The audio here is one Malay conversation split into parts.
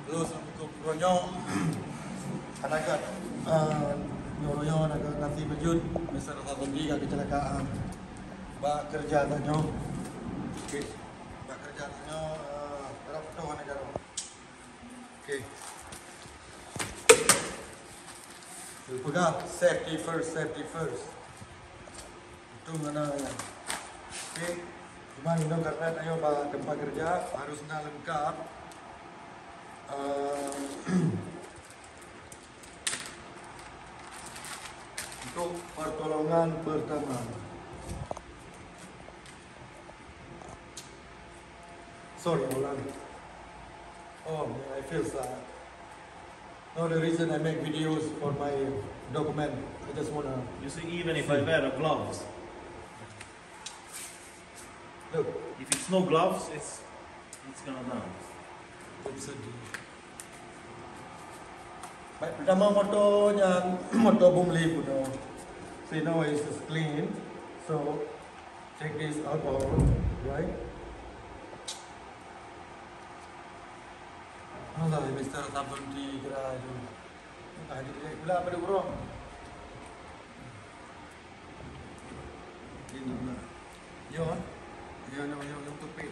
Terus untuk ronyok anakan ronyok anakan nasi bejut besar satu tiga kecelakaan bak kerja tanyo. Okey. Bak kerja tanyo berapa tahun negara. Okey. Pegang safety first, safety first. Itu mana ya. Okey. Cuma minum karena tayo bak tempat kerja harus nak lengkap. Untuk pertolongan pertama. Sorry, Molan. Oh, I feel sad. No, the reason I make videos for my document, I just wanna. You see, even if I wear gloves, Look, if it's no gloves, it's gonna down. I'm sedih. Baik, pertama motornya, motor boom leaf punya. So you know it's clean. So take this alcohol, right? Allah, Mr. Sunti kira itu. Ah, dia pula pada burung. Ini pula. Yo, untuk pay.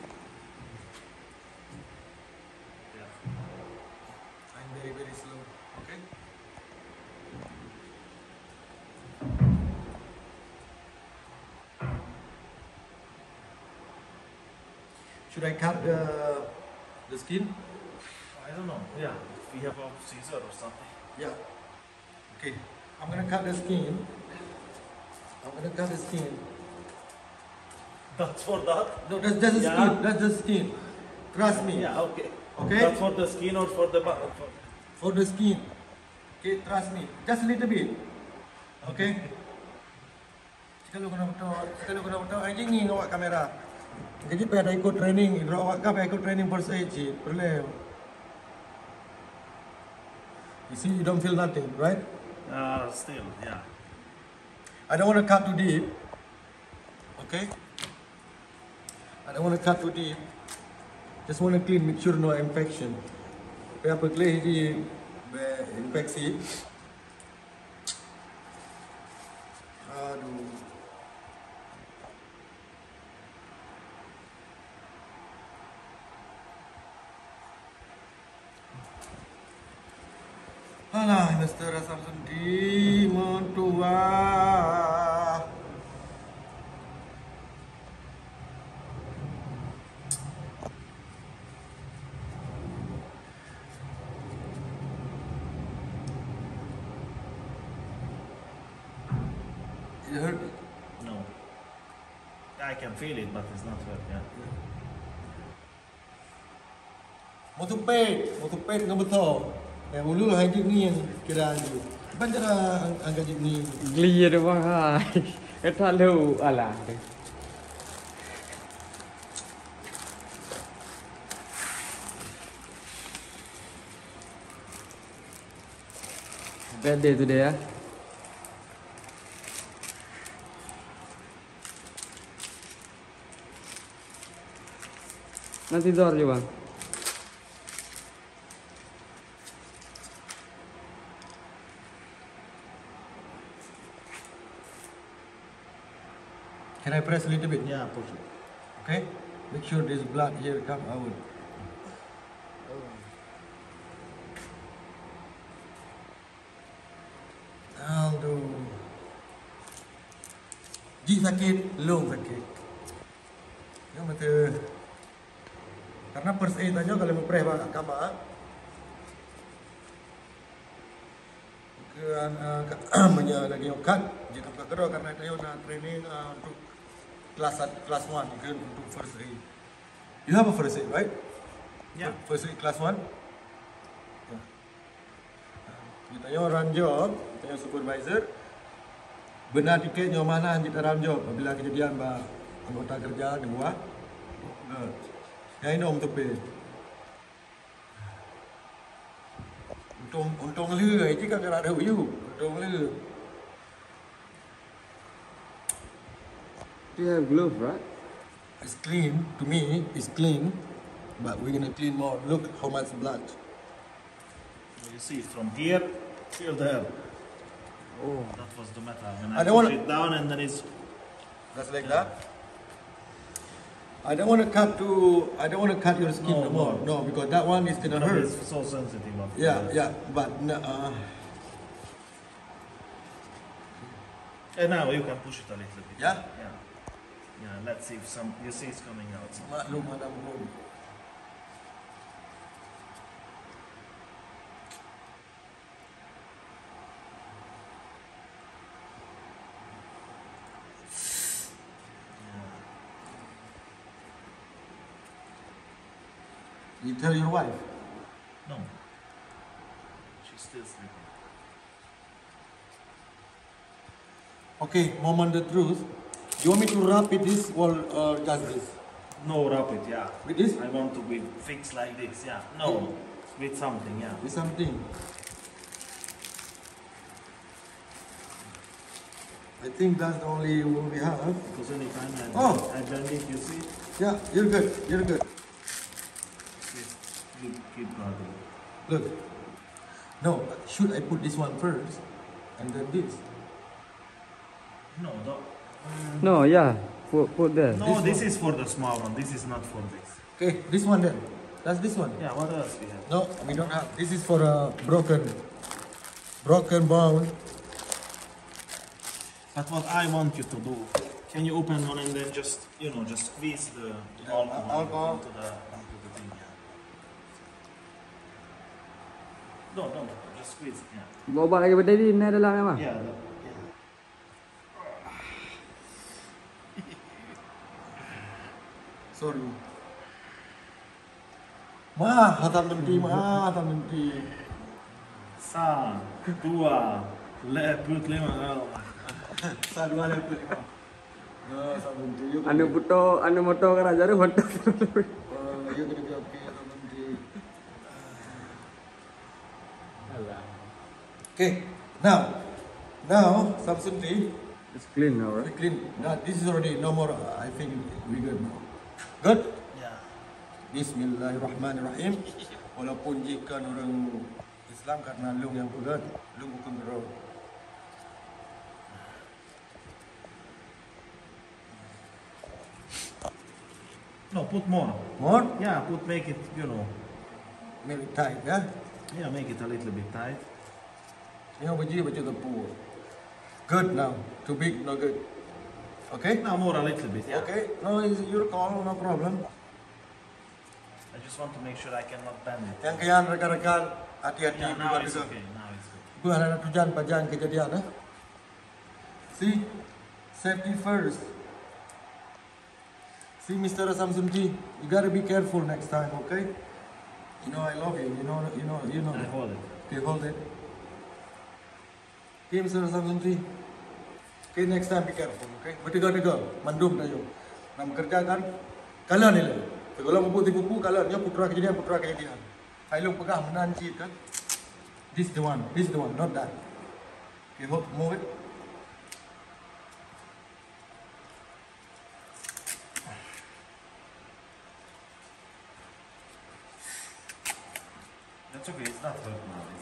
Yeah. I'm very, very slow. Okay? Should I cut the skin? I don't know. Yeah, if we have a scissor or something. Yeah. Okay. I'm gonna cut the skin. That's for that? No, that's just the Yeah. skin. That's the skin. Trust me. Yeah, okay. Okay? That's for the skin or for the For the skin. Okay, trust me. Just a little bit. Okay? Sekali kena betul aja ni awak kamera. Jadi pada ikut training, awak kan ikut training first aid je. Perlu. You see, you don't feel nothing, right? Still, yeah. I don't want to cut too deep. Okay? I don't want to cut too deep. Just want to clean, make sure no infection. Kaya apa clean di infeksi. Aduh. Alah, Mr. Asam sunti mentua. It hurt. No. I can feel it, but it's not hurt, yeah. Motupet dengan betul. Yang ulu lah hidup ni yang kira tu. Banyak angkat hidup ni. Glia dia bang hai. Kata lu alah. Bad day today ya. Nanti tidur je bang. Can I press a little bit? Yeah, push it. Okay? Make sure this blood here come out. Aduh. Ji sakit, long sakit. Yang mata. Karena first aid aja kalau mempreh bang kamar. Kan lagi okat jika buka kedua karena tayo na training untuk kelas 1 kan untuk first aid. You have a first aid, right? Yeah. First aid class 1. Kita yo run job, kita supervisor. Benar tiketnya mana kita run job apabila kejadian ba anggota kerja di bawah. Yang ini untuk pay. Untung lư chứ các bạn đâu yêu. Untung lư. You have glove, right? It's clean. To me, it's clean. But we're gonna clean more. Look how much blood. You see, from here till there. Oh. That was the metal. When I I don't push wanna- it down and then it's... Just like that. I don't want to cut your skin no more. No, because that one is gonna hurt. It's so sensitive. Yeah, but And now you can push it a little bit. Yeah? Yeah, let's see if you see it's coming out. maklum Madam Home. You tell your wife. No. She's still sleeping. Okay, moment the truth. You want me to wrap it this or just this? No, wrap it, yeah. With this? I want to be fixed like this, yeah. No, with something, yeah. With something. I think that's the only one we have. Because anytime Oh. I bend it, you see? Yeah, you're good. You're good. Keep going. Look. No, should I put this one first and then this? No, No, yeah. Put there. no, this is for the small one. This is not for this. Okay, this one then. That's this one. Yeah, what else we have? No, we don't have. This is for a broken bone. But what I want you to do, can you open one and then just, just squeeze the alcohol. onto the thing, yeah. Don't, just squeeze it, yeah. Bawa lagi benda ni dalam memang. Yeah, Sorry. Hatam menteri. Sa, dua, leput lima. Sa dua level lima. Hatam menteri. Anu motor kan aja tu motor. You gonna be okay, Hatam menteri. Okay, now, Samsung tea. It's clean now, right? Clean. Now, this is already no more. I think we good now. Good? Yeah. Bismillahirrahmanirrahim. Walaupun jika orang Islam karena lung yang pegat, lung bukan gerau. No, put more. More? Yeah, make it, Make it tight, yeah? yeah, make it a little bit tight. Yang baju tepung. Good now. Too big, no good. Okay? Now more a little bit, yeah. Okay. No, it's your call, no problem. I just want to make sure I cannot bend it. Yang kalian rekan-rekan hati-hati Yeah, now it's juga. okay. Now it's good. Bukan ada tujuan panjang kejadian, eh? See, safety first. See, Mr. Samsung T, you gotta be careful next time, okay? You know I love you. You know. I hold it. Okay, hold it. Okay, Mr. Samsung T. Okay, next time be careful, okay? Bertiga-tiga, mandum tayo. Nak bekerjakan, kalian nilai. Segala buku-buku kalian, dia putra kejadian. Hailung pegang menanci kan? This the one, not that. Okay, move it. That's okay, it's not hurt now.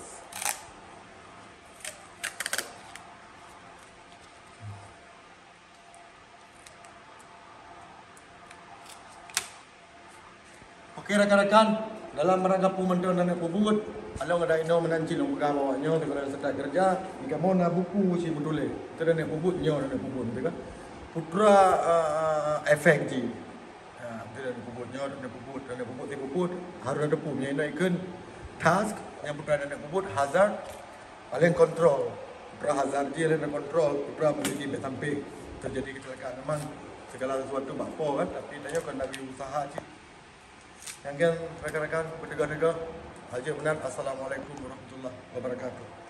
Okey rakan-rakan, dalam rangka pementuan dan pembut, alang ada ino menanci long pegang bawahnya dengan sedang kerja, jika mau nak buku si betuleh. Kita nak pembut nyo nak pembut, betul kan? Putra efek ji. Dia nak pembut, harus ada punya ikon task yang putra nak pembut hazard paling kontrol. Putra hazard dia nak kontrol, putra menjadi sampai terjadi kecelakaan. Memang segala sesuatu bakpo kan, tapi tanya kan nak usaha je. Yang kan rekan-rekan berdegar-degar, Haji benar. Assalamualaikum warahmatullahi wabarakatuh.